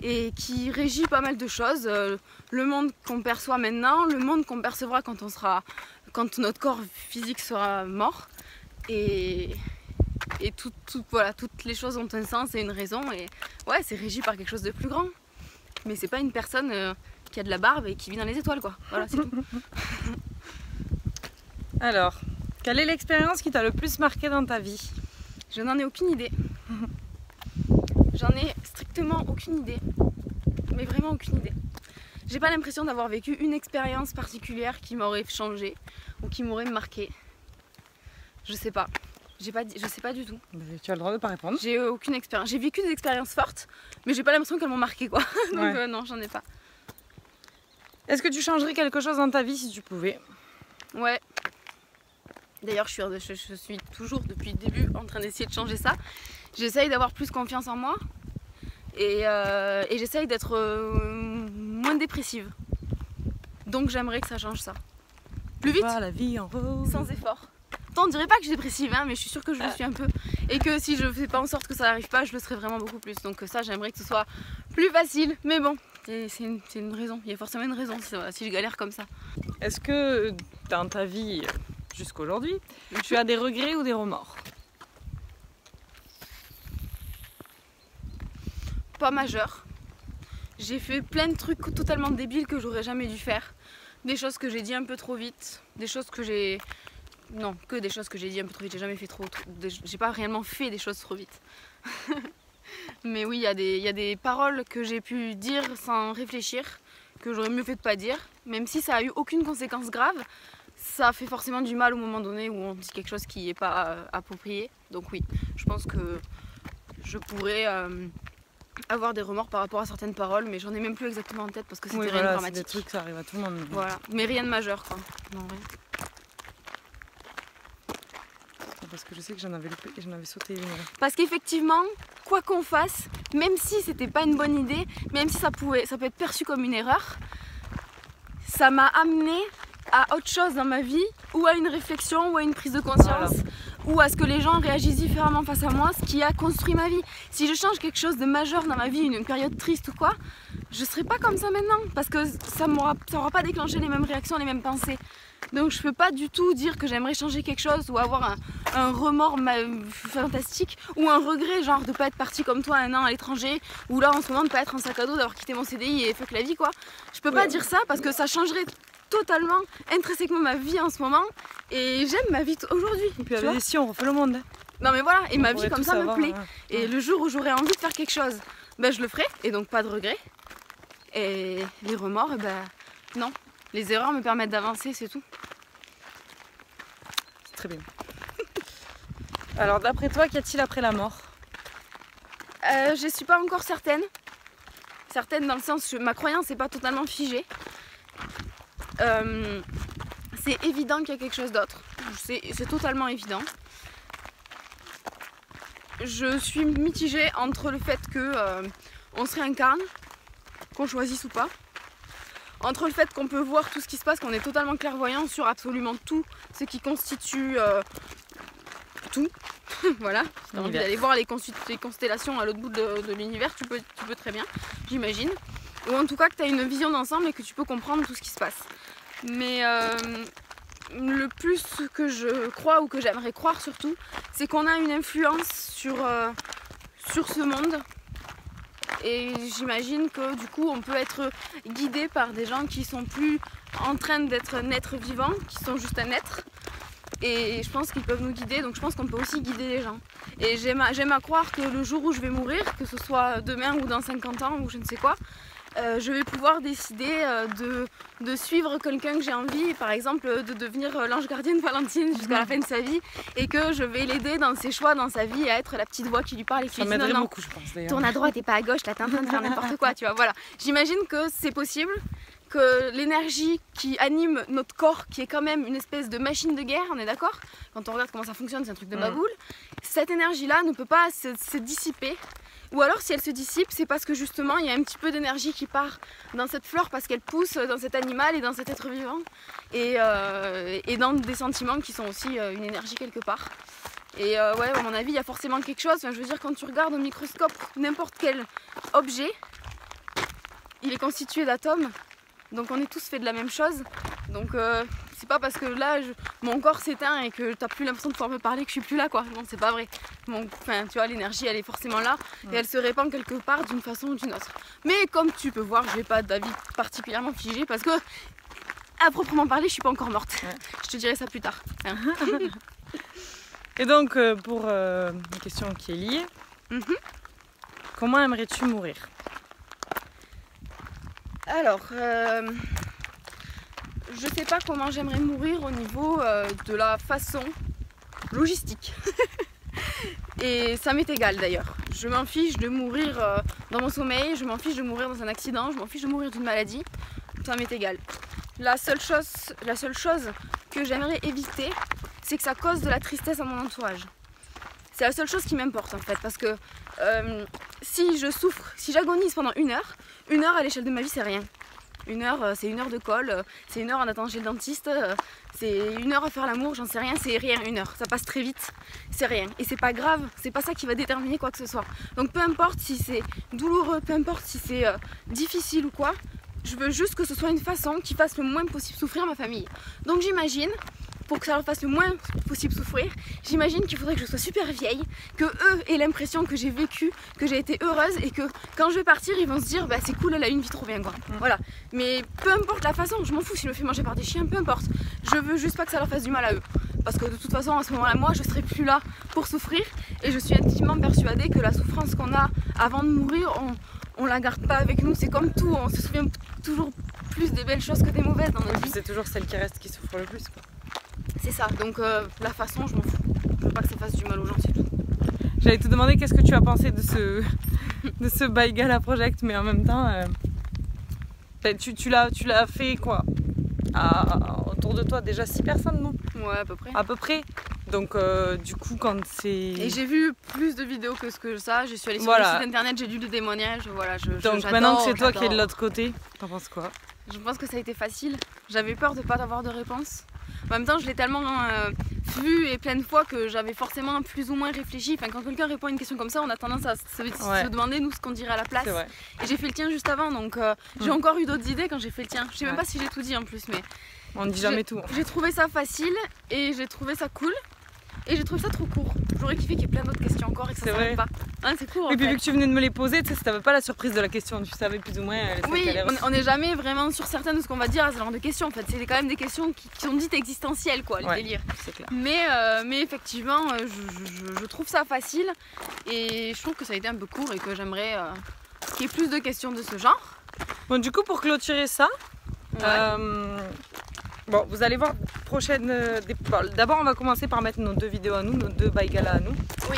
[SPEAKER 1] et qui régit pas mal de choses, le monde qu'on perçoit maintenant, le monde qu'on percevra quand notre corps physique sera mort, et voilà, toutes les choses ont un sens et une raison, et ouais, c'est régi par quelque chose de plus grand, mais c'est pas une personne qui a de la barbe et qui vit dans les étoiles, quoi. Voilà, c'est tout.
[SPEAKER 2] Alors, quelle est l'expérience qui t'a le plus marqué dans ta vie?
[SPEAKER 1] Je n'en ai aucune idée. J'en ai strictement aucune idée. Mais vraiment aucune idée. J'ai pas l'impression d'avoir vécu une expérience particulière qui m'aurait changé ou qui m'aurait marqué. Je sais pas. Je sais pas du tout.
[SPEAKER 2] Mais tu as le droit de pas répondre.
[SPEAKER 1] J'ai aucune expérience. J'ai vécu des expériences fortes, mais j'ai pas l'impression qu'elles m'ont marqué, quoi. Donc non, j'en ai pas.
[SPEAKER 2] Est-ce que tu changerais quelque chose dans ta vie si tu pouvais?
[SPEAKER 1] Ouais. D'ailleurs, je suis toujours depuis le début en train d'essayer de changer ça. J'essaye d'avoir plus confiance en moi et j'essaye d'être moins dépressive. Donc j'aimerais que ça change ça. Plus vite,
[SPEAKER 2] voir la vie en rose.
[SPEAKER 1] sans effort. On dirait pas que je suis dépressive, hein, mais je suis sûre que je le suis un peu. Et que si je fais pas en sorte que ça n'arrive pas, je le serai vraiment beaucoup plus. Donc ça, j'aimerais que ce soit plus facile. Mais bon, c'est une raison. Il y a forcément une raison si je galère comme ça.
[SPEAKER 2] Est-ce que dans ta vie jusqu'à aujourd'hui, tu as des regrets ou des remords?
[SPEAKER 1] Pas majeur. J'ai fait plein de trucs totalement débiles que j'aurais jamais dû faire. Des choses que j'ai dit un peu trop vite. Des choses que j'ai... Non, que des choses que j'ai dit un peu trop vite. J'ai jamais fait j'ai pas réellement fait des choses trop vite. Mais oui, il y a des paroles que j'ai pu dire sans réfléchir, que j'aurais mieux fait de pas dire. Même si ça a eu aucune conséquence grave, ça fait forcément du mal au moment donné où on dit quelque chose qui n'est pas approprié. Donc oui, je pense que je pourrais avoir des remords par rapport à certaines paroles, mais j'en ai même plus exactement en tête parce que c'était rien de dramatique.
[SPEAKER 2] C'est des trucs, ça arrive à tout le monde.
[SPEAKER 1] Voilà, mais rien de majeur, quoi. Non, rien.
[SPEAKER 2] Parce que je sais que j'en avais loupé et j'en avais sauté une.
[SPEAKER 1] Parce qu'effectivement, quoi qu'on fasse, même si c'était pas une bonne idée, même si ça peut être perçu comme une erreur, ça m'a amené à autre chose dans ma vie, ou à une réflexion, ou à une prise de conscience, ou à ce que les gens réagissent différemment face à moi, ce qui a construit ma vie. Si je change quelque chose de majeur dans ma vie, une période triste ou quoi, je serai pas comme ça maintenant, parce que ça n'aura pas déclenché les mêmes réactions, les mêmes pensées. Donc je peux pas du tout dire que j'aimerais changer quelque chose ou avoir un remords fantastique ou un regret, genre de pas être partie comme toi un an à l'étranger, ou là en ce moment de pas être en sac à dos, d'avoir quitté mon CDI et fuck la vie, quoi. Je peux pas dire ça parce que ça changerait totalement, intrinsèquement ma vie en ce moment, et j'aime ma vie aujourd'hui.
[SPEAKER 2] Et puis avec des si on refait le monde.
[SPEAKER 1] Non mais voilà, et ma vie comme ça me plaît.
[SPEAKER 2] Ouais.
[SPEAKER 1] Et le jour où j'aurai envie de faire quelque chose, ben je le ferai, et donc pas de regrets. Et les remords, ben non. Les erreurs me permettent d'avancer, c'est tout.
[SPEAKER 2] C'est très bien. Alors d'après toi, qu'y a-t-il après la mort?
[SPEAKER 1] Je suis pas encore certaine. Certaine dans le sens que ma croyance n'est pas totalement figée. C'est évident qu'il y a quelque chose d'autre. C'est totalement évident. Je suis mitigée entre le fait que on se réincarne, qu'on choisisse ou pas. Entre le fait qu'on peut voir tout ce qui se passe, qu'on est totalement clairvoyant sur absolument tout ce qui constitue tout. Voilà, si tu as envie d'aller voir les constellations à l'autre bout de l'univers, tu peux très bien, j'imagine. Ou en tout cas que tu as une vision d'ensemble et que tu peux comprendre tout ce qui se passe. Mais le plus que je crois, ou que j'aimerais croire surtout, c'est qu'on a une influence sur ce monde. Et j'imagine que du coup on peut être guidé par des gens qui sont plus en train d'être un être vivant, qui sont juste un être. Et je pense qu'ils peuvent nous guider, donc je pense qu'on peut aussi guider les gens. Et j'aime à croire que le jour où je vais mourir, que ce soit demain ou dans 50 ans ou je ne sais quoi, je vais pouvoir décider de suivre quelqu'un que j'ai envie, par exemple de devenir l'ange gardien de Valentine jusqu'à la fin de sa vie, et que je vais l'aider dans ses choix, dans sa vie, à être la petite voix qui lui parle et qui
[SPEAKER 2] Ça
[SPEAKER 1] lui dit
[SPEAKER 2] m'aiderait
[SPEAKER 1] non,
[SPEAKER 2] beaucoup, je pense d'ailleurs.
[SPEAKER 1] tourne à droite et pas à gauche, là t'es en train de faire n'importe quoi, tu vois, voilà. J'imagine que c'est possible, que l'énergie qui anime notre corps, qui est quand même une espèce de machine de guerre, on est d'accord? Quand on regarde comment ça fonctionne, c'est un truc de baboule. Cette énergie-là ne peut pas se dissiper. Ou alors si elle se dissipe, c'est parce que justement il y a un petit peu d'énergie qui part dans cette fleur parce qu'elle pousse dans cet animal et dans cet être vivant. Et dans des sentiments qui sont aussi une énergie quelque part. Et ouais, à mon avis, il y a forcément quelque chose. Enfin, je veux dire, quand tu regardes au microscope n'importe quel objet, il est constitué d'atomes. Donc on est tous faits de la même chose. Donc c'est pas parce que là mon corps s'éteint et que t'as plus l'impression de pouvoir me parler que je suis plus là, quoi. Non, c'est pas vrai. Enfin, tu vois, l'énergie elle est forcément là et elle se répand quelque part d'une façon ou d'une autre. Mais comme tu peux voir, j'ai pas d'avis particulièrement figé parce que à proprement parler, je suis pas encore morte. Ouais. Je te dirai ça plus tard.
[SPEAKER 2] Et donc pour une question qui est liée, comment aimerais-tu mourir?
[SPEAKER 1] Alors, je sais pas comment j'aimerais mourir au niveau de la façon logistique. Et ça m'est égal d'ailleurs. Je m'en fiche de mourir dans mon sommeil, je m'en fiche de mourir dans un accident, je m'en fiche de mourir d'une maladie. Ça m'est égal. La seule chose que j'aimerais éviter, c'est que ça cause de la tristesse à mon entourage. C'est la seule chose qui m'importe en fait, parce que si je souffre, si j'agonise pendant une heure à l'échelle de ma vie c'est rien. Une heure, c'est une heure de colle, c'est une heure en attendant chez le dentiste, c'est une heure à faire l'amour, j'en sais rien, c'est rien, une heure. Ça passe très vite, c'est rien. Et c'est pas grave, c'est pas ça qui va déterminer quoi que ce soit. Donc peu importe si c'est douloureux, peu importe si c'est difficile ou quoi, je veux juste que ce soit une façon qui fasse le moins possible souffrir ma famille. Donc j'imagine, pour que ça leur fasse le moins possible souffrir, j'imagine qu'il faudrait que je sois super vieille, que eux aient l'impression que j'ai vécu, que j'ai été heureuse et que quand je vais partir, ils vont se dire bah c'est cool, elle a une vie trop bien quoi. Voilà. Mais peu importe la façon, je m'en fous si je me fais manger par des chiens, peu importe. Je veux juste pas que ça leur fasse du mal à eux. Parce que de toute façon, à ce moment-là, moi, je serai plus là pour souffrir et je suis intimement persuadée que la souffrance qu'on a avant de mourir, on la garde pas avec nous. C'est comme tout, on se souvient toujours plus des belles choses que des mauvaises dans notre vie.
[SPEAKER 2] C'est toujours celle qui reste qui souffre le plus quoi.
[SPEAKER 1] C'est ça, donc la façon je m'en fous, je veux pas que ça fasse du mal aux gens, c'est tout.
[SPEAKER 2] J'allais te demander qu'est-ce que tu as pensé de ce By Gala Project, mais en même temps, tu l'as fait quoi autour de toi déjà 6 personnes, non?
[SPEAKER 1] Ouais, à peu près.
[SPEAKER 2] À peu près. Donc du coup quand c'est...
[SPEAKER 1] Et j'ai vu plus de vidéos que ce que ça, je suis allée sur le site internet, j'ai lu des témoignages, voilà.
[SPEAKER 2] Donc maintenant que c'est toi qui es de l'autre côté, t'en penses quoi?
[SPEAKER 1] Je pense que ça a été facile, j'avais peur de pas avoir de réponse. En même temps, je l'ai tellement vu et plein de fois que j'avais forcément plus ou moins réfléchi. Enfin, quand quelqu'un répond à une question comme ça, on a tendance à se demander nous ce qu'on dirait à la place. Et j'ai fait le tien juste avant, donc j'ai encore eu d'autres idées quand j'ai fait le tien. Je sais même pas si j'ai tout dit en plus, mais
[SPEAKER 2] on ne dit jamais tout.
[SPEAKER 1] J'ai trouvé ça facile et j'ai trouvé ça cool. Et j'ai trouvé ça trop court. J'aurais kiffé qu'il y ait plein d'autres questions encore et que ça s'arrête pas. Hein, c'est court.
[SPEAKER 2] Et puis vu que tu venais de me les poser, tu sais, t'avais pas la surprise de la question, tu savais plus ou moins.
[SPEAKER 1] Oui, on n'est jamais vraiment sûr certain de ce qu'on va dire à ce genre de questions. En fait, c'est quand même des questions qui sont dites existentielles, quoi, le délire.
[SPEAKER 2] C'est clair.
[SPEAKER 1] Mais effectivement, je trouve ça facile et je trouve que ça a été un peu court et que j'aimerais qu'il y ait plus de questions de ce genre.
[SPEAKER 2] Bon, du coup, pour clôturer ça. Bon, vous allez voir prochaine. D'abord, on va commencer par mettre nos 2 vidéos à nous, nos 2 By Gala à nous.
[SPEAKER 1] Oui.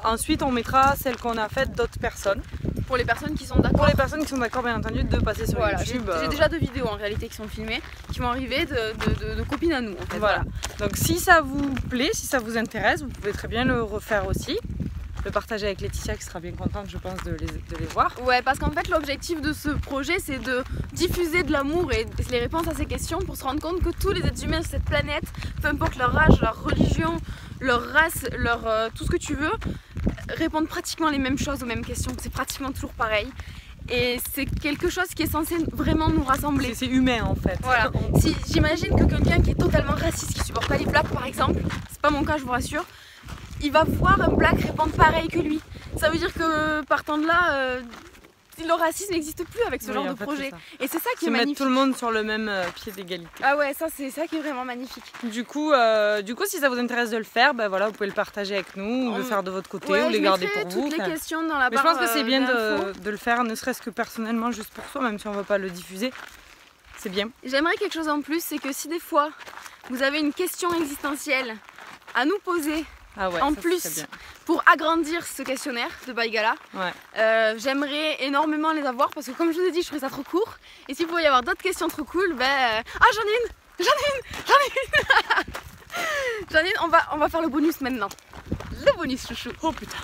[SPEAKER 2] Ensuite, on mettra celles qu'on a faites d'autres personnes.
[SPEAKER 1] Pour les personnes qui sont d'accord.
[SPEAKER 2] Pour les personnes qui sont d'accord, bien entendu, de passer sur YouTube.
[SPEAKER 1] J'ai déjà 2 vidéos en réalité qui sont filmées, qui vont arriver de copines à nous. En fait,
[SPEAKER 2] voilà. Donc, si ça vous plaît, si ça vous intéresse, vous pouvez très bien le refaire aussi. Le partager avec Laetitia qui sera bien contente je pense de les voir.
[SPEAKER 1] Ouais, parce qu'en fait l'objectif de ce projet c'est de diffuser de l'amour et les réponses à ces questions pour se rendre compte que tous les êtres humains sur cette planète, peu importe leur âge, leur religion, leur race, tout ce que tu veux, répondent pratiquement les mêmes choses aux mêmes questions, c'est pratiquement toujours pareil. Et c'est quelque chose qui est censé vraiment nous rassembler.
[SPEAKER 2] C'est humain en fait.
[SPEAKER 1] Voilà. Si j'imagine que quelqu'un qui est totalement raciste, qui supporte pas les blacks par exemple, c'est pas mon cas je vous rassure, il va voir un black répondre pareil que lui. Ça veut dire que partant de là, le racisme n'existe plus avec ce genre de projet. Et c'est ça qui est magnifique.
[SPEAKER 2] Mettre tout le monde sur le même pied d'égalité.
[SPEAKER 1] Ah ouais, ça c'est ça qui est vraiment magnifique.
[SPEAKER 2] Du coup, si ça vous intéresse de le faire, ben voilà, vous pouvez le partager avec nous, ou le faire de votre côté, ou les garder pour vous.
[SPEAKER 1] Toutes les questions dans la barre.
[SPEAKER 2] Mais je pense que c'est bien de le faire, ne serait-ce que personnellement, juste pour soi, même si on ne va pas le diffuser. C'est bien.
[SPEAKER 1] J'aimerais quelque chose en plus, c'est que si des fois vous avez une question existentielle à nous poser, en plus, pour agrandir ce questionnaire de Baïgala, j'aimerais énormément les avoir parce que comme je vous ai dit, je trouvais ça trop court. Et s'il pouvait y avoir d'autres questions trop cool, ah j'en ai une. J'en ai une, on va faire le bonus maintenant. Le bonus chouchou.
[SPEAKER 2] Oh putain.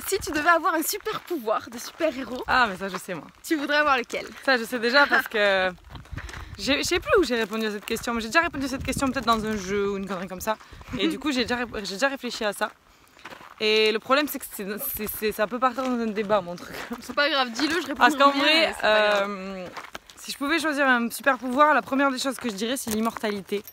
[SPEAKER 1] Si tu devais avoir un super pouvoir de super-héros.
[SPEAKER 2] Ah mais ça je sais moi.
[SPEAKER 1] Tu voudrais avoir lequel?
[SPEAKER 2] Ça je sais déjà parce que... Je sais plus où j'ai répondu à cette question, mais j'ai déjà répondu à cette question peut-être dans un jeu ou une connerie comme ça. Et du coup j'ai déjà réfléchi à ça. Et le problème c'est que ça peut partir dans un débat mon truc.
[SPEAKER 1] C'est pas grave, dis-le, je réponds.
[SPEAKER 2] Parce qu'en vrai, si je pouvais choisir un super pouvoir, la première des choses que je dirais c'est l'immortalité.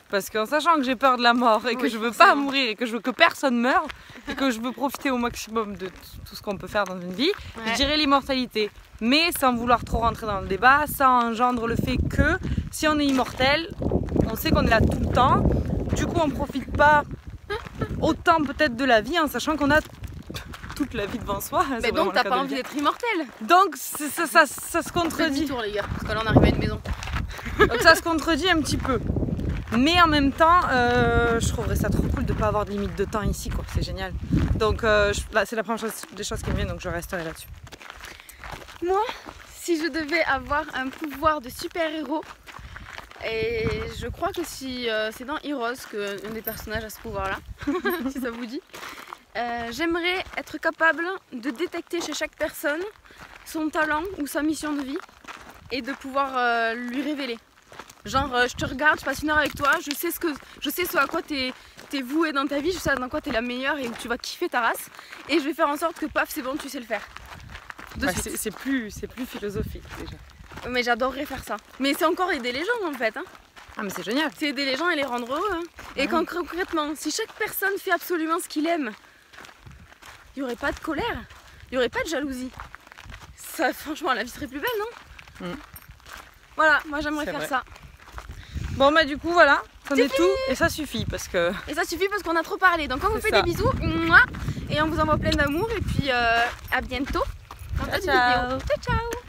[SPEAKER 2] Parce qu'en sachant que j'ai peur de la mort et que je veux pas mourir et que je veux que personne meure et que je veux profiter au maximum de tout ce qu'on peut faire dans une vie, je dirais l'immortalité. Mais sans vouloir trop rentrer dans le débat, ça engendre le fait que si on est immortel, on sait qu'on est là tout le temps. Du coup, on profite pas autant peut-être de la vie en sachant qu'on a toute la vie devant soi.
[SPEAKER 1] Mais donc t'as pas envie d'être immortel.
[SPEAKER 2] Donc ça se contredit.
[SPEAKER 1] Tour, les gars, parce que là on arrive à une maison.
[SPEAKER 2] Donc ça se contredit un petit peu. Mais en même temps, je trouverais ça trop cool de ne pas avoir de limite de temps ici, quoi. C'est génial. Donc là, c'est la première des choses qui me viennent, donc je resterai là-dessus.
[SPEAKER 1] Moi, si je devais avoir un pouvoir de super-héros, et je crois que si c'est dans Heroes qu'un des personnages a ce pouvoir-là, si ça vous dit, j'aimerais être capable de détecter chez chaque personne son talent ou sa mission de vie et de pouvoir lui révéler. Genre je te regarde, je passe une heure avec toi, je sais ce à quoi t'es voué dans ta vie, je sais dans quoi t'es la meilleure et où tu vas kiffer ta race. Et je vais faire en sorte que paf c'est bon, tu sais le faire.
[SPEAKER 2] C'est plus philosophique déjà.
[SPEAKER 1] Mais j'adorerais faire ça. Mais c'est encore aider les gens en fait. Hein.
[SPEAKER 2] Ah mais c'est génial.
[SPEAKER 1] C'est aider les gens et les rendre heureux. Hein. Et quand concrètement, si chaque personne fait absolument ce qu'il aime, il n'y aurait pas de colère, il n'y aurait pas de jalousie. Ça, franchement la vie serait plus belle, non? Voilà, moi j'aimerais faire ça.
[SPEAKER 2] Bon bah du coup voilà, c'en est tout et ça suffit parce que... Et ça
[SPEAKER 1] suffit parce qu'on a trop parlé. Donc on vous fait des bisous et on vous envoie plein d'amour et puis à bientôt dans d'autres vidéos. Ciao ciao.